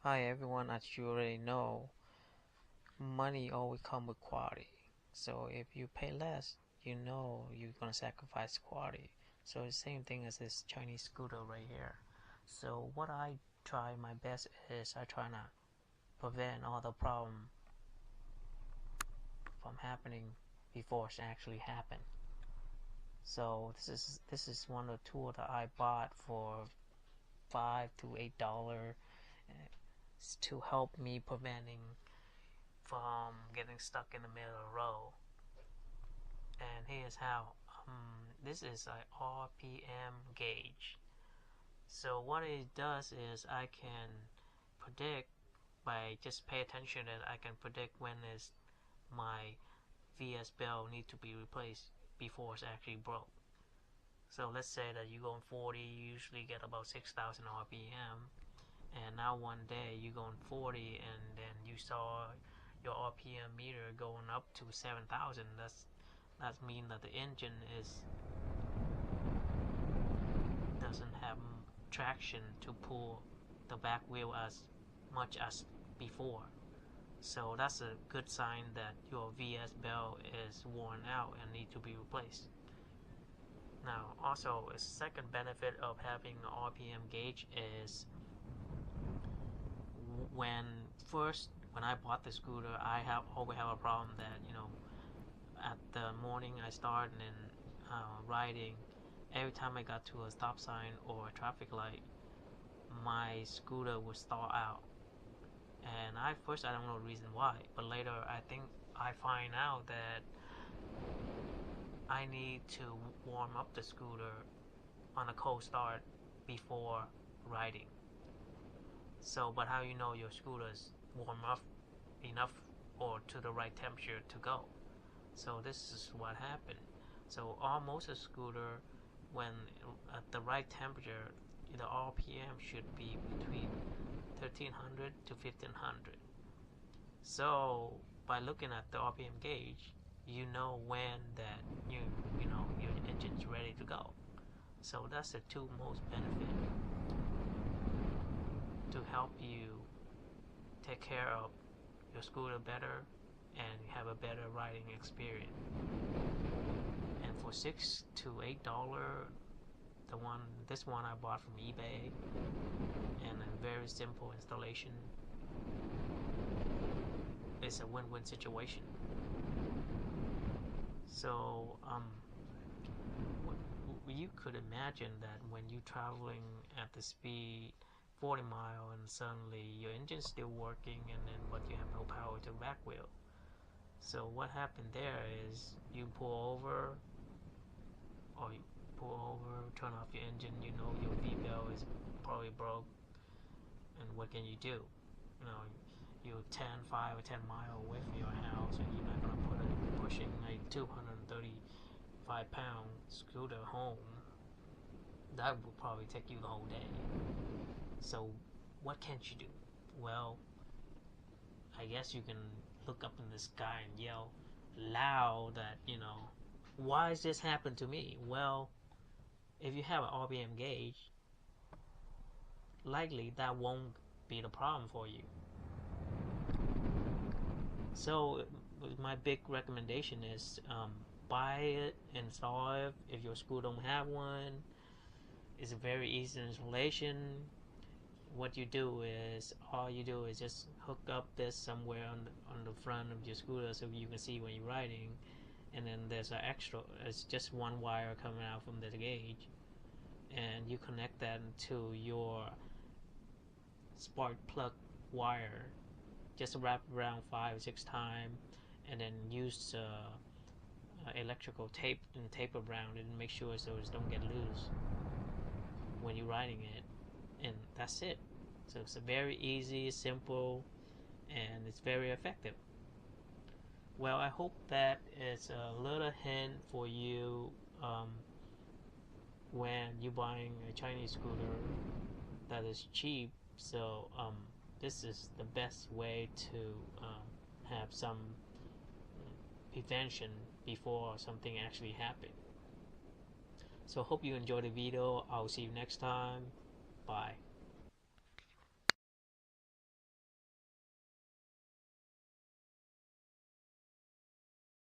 Hi everyone, as you already know, money always comes with quality. So if you pay less, you know you're gonna sacrifice quality. So it's the same thing as this Chinese scooter right here. So what I try my best is I try to prevent all the problem from happening before it actually happen. So this is one of the tools that I bought for $5 to $8 to help me preventing from getting stuck in the middle of the road. And here's how. This is a RPM gauge. So what it does is I can predict by just pay attention that I can predict when is my VS bell need to be replaced before it's actually broke. So let's say that you go in 40, you usually get about 6,000 RPM, and now one day you go in 40 and then you saw your RPM meter going up to 7,000. That means that the engine is doesn't have traction to pull the back wheel as much as before. So that's a good sign that your VS bell is worn out and need to be replaced. Now, also a second benefit of having an RPM gauge is when I bought the scooter, I always have a problem that at the morning I start and then riding, every time I got to a stop sign or a traffic light, my scooter would stall out. And I don't know the reason why, but later I think I find out that I need to warm up the scooter on a cold start before riding. So, but how you know your scooter's warm up enough or to the right temperature to go? So this is what happened. So almost a scooter, when at the right temperature, the RPM should be between 1300 to 1500. So by looking at the RPM gauge, you know when that you know your engine's ready to go. So that's the two most benefit to help you take care of your scooter better and have a better riding experience. And for $6 to $8, this one I bought from eBay, and a very simple installation. It's a win-win situation. So you could imagine that when you're traveling at the speed 40 miles and suddenly your engine's still working, and then but you have no power to back wheel. So what happened there is you pull over, turn off your engine, you know your V-bell is probably broke, and what can you do? You're 5 or 10 miles away from your house, and you're not going to pushing a 235-pound scooter home. That would probably take you the whole day. So what can't you do? Well, I guess you can look up in the sky and yell loud that, why has this happened to me? Well, if you have an RPM gauge, likely that won't be the problem for you. So my big recommendation is buy it, install it. If your school don't have one, it's a very easy installation. What you do is just hook up this somewhere on the front of your scooter so you can see when you're riding, and then there's an extra, it's just one wire coming out from the gauge, and you connect that to your spark plug wire. Just wrap around 5 or 6 times, and then use electrical tape and tape around it and make sure so it don't get loose when you're riding it, and that's it. So it's a very easy, simple, and it's very effective. Well, I hope that it's a little hint for you when you're buying a Chinese scooter that is cheap. So this is the best way to have some prevention before something actually happens. So hope you enjoyed the video. I'll see you next time. Bye.